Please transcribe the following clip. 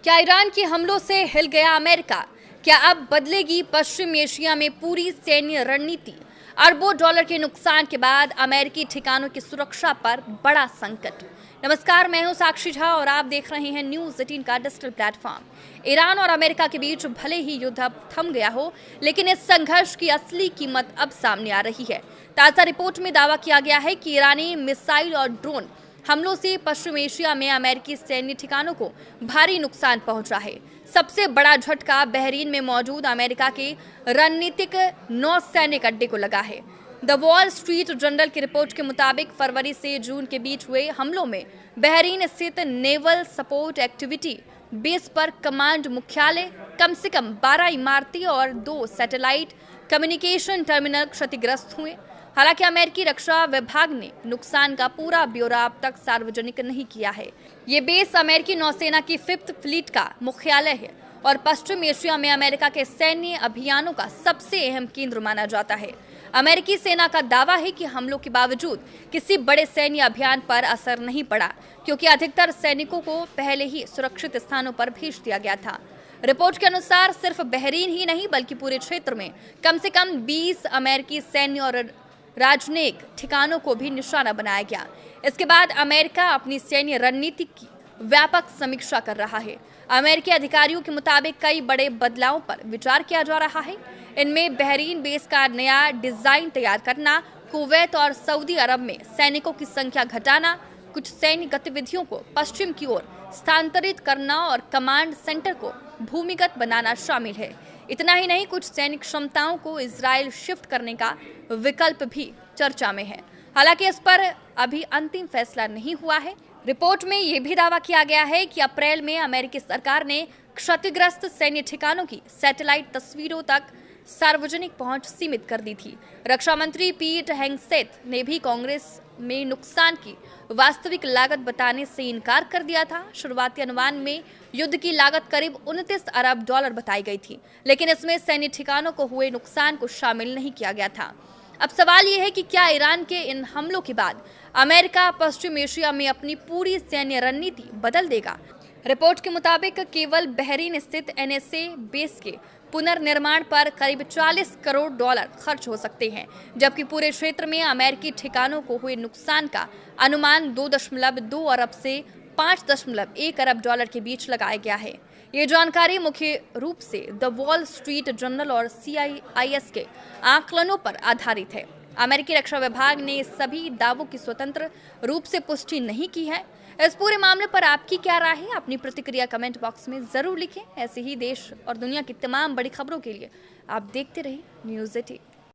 क्या ईरान के हमलों से हिल गया अमेरिका? क्या अब बदलेगी पश्चिम एशिया में पूरी सैन्य रणनीति? अरबों डॉलर के नुकसान के बाद अमेरिकी ठिकानों की सुरक्षा पर बड़ा संकट। नमस्कार, मैं हूं साक्षी झा और आप देख रहे हैं न्यूज 18 का डिजिटल प्लेटफॉर्म। ईरान और अमेरिका के बीच भले ही युद्ध अब थम गया हो, लेकिन इस संघर्ष की असली कीमत अब सामने आ रही है। ताजा रिपोर्ट में दावा किया गया है कि ईरानी मिसाइल और ड्रोन हमलों से पश्चिम एशिया में अमेरिकी सैन्य ठिकानों को भारी नुकसान पहुंचा है। सबसे बड़ा झटका बहरीन में मौजूद अमेरिका के रणनीतिक नौसैनिक अड्डे को लगा है। द वॉल स्ट्रीट जर्नल की रिपोर्ट के मुताबिक फरवरी से जून के बीच हुए हमलों में बहरीन स्थित नेवल सपोर्ट एक्टिविटी बेस पर कमांड मुख्यालय, कम से कम 12 इमारती और 2 सैटेलाइट कम्युनिकेशन टर्मिनल क्षतिग्रस्त हुए। हालांकि अमेरिकी रक्षा विभाग ने नुकसान का पूरा ब्यौरा अब तक सार्वजनिक नहीं किया है। ये बेस अमेरिकी नौसेना की 5th फ्लीट का मुख्यालय है और पश्चिम एशिया में अमेरिका के सैन्य अभियानों का सबसे अहम केंद्र माना जाता है। अमेरिकी सेना का दावा है कि हमलों के बावजूद किसी बड़े सैन्य अभियान पर असर नहीं पड़ा, क्योंकि अधिकतर सैनिकों को पहले ही सुरक्षित स्थानों पर भेज दिया गया था। रिपोर्ट के अनुसार सिर्फ बहरीन ही नहीं बल्कि पूरे क्षेत्र में कम से कम 20 अमेरिकी सैन्य और राजनयिक ठिकानों को भी निशाना बनाया गया। इसके बाद अमेरिका अपनी सैन्य रणनीति की व्यापक समीक्षा कर रहा है। अमेरिकी अधिकारियों के मुताबिक कई बड़े बदलावों पर विचार किया जा रहा है। इनमें बहरीन बेस का नया डिजाइन तैयार करना, कुवैत और सऊदी अरब में सैनिकों की संख्या घटाना, कुछ सैन्य गतिविधियों को पश्चिम की ओर स्थानांतरित करना और कमांड सेंटर को भूमिगत बनाना शामिल है। इतना ही नहीं, कुछ सैनिक क्षमताओं को इजराइल शिफ्ट करने का विकल्प भी चर्चा में है। हालांकि इस पर अभी अंतिम फैसला नहीं हुआ है। रिपोर्ट में यह भी दावा किया गया है कि अप्रैल में अमेरिकी सरकार ने क्षतिग्रस्त सैन्य ठिकानों की सैटेलाइट तस्वीरों तक सार्वजनिक पहुंच सीमित कर दी थी। रक्षा मंत्री पीट हेगसेथ ने भी कांग्रेस में नुकसान की वास्तविक लागत बताने से इनकार कर दिया था। शुरुआती अनुमान में युद्ध की लागत करीब 29 अरब डॉलर बताई गई थी, लेकिन इसमें सैन्य ठिकानों को हुए नुकसान को शामिल नहीं किया गया था। अब सवाल यह है कि क्या ईरान के इन हमलों के बाद अमेरिका पश्चिम एशिया में अपनी पूरी सैन्य रणनीति बदल देगा? रिपोर्ट के मुताबिक केवल बहरीन स्थित एनएसए बेस के पुनर्निर्माण पर करीब 40 करोड़ डॉलर खर्च हो सकते हैं, जबकि पूरे क्षेत्र में अमेरिकी ठिकानों को हुए नुकसान का अनुमान 2.2 अरब से 5.1 अरब डॉलर के बीच लगाया गया है। ये जानकारी मुख्य रूप से द वॉल स्ट्रीट जर्नल और CIS के आकलनों पर आधारित है। अमेरिकी रक्षा विभाग ने इस सभी दावों की स्वतंत्र रूप से पुष्टि नहीं की है। इस पूरे मामले पर आपकी क्या राय है? अपनी प्रतिक्रिया कमेंट बॉक्स में जरूर लिखें। ऐसे ही देश और दुनिया की तमाम बड़ी खबरों के लिए आप देखते रहिए न्यूज़ 18।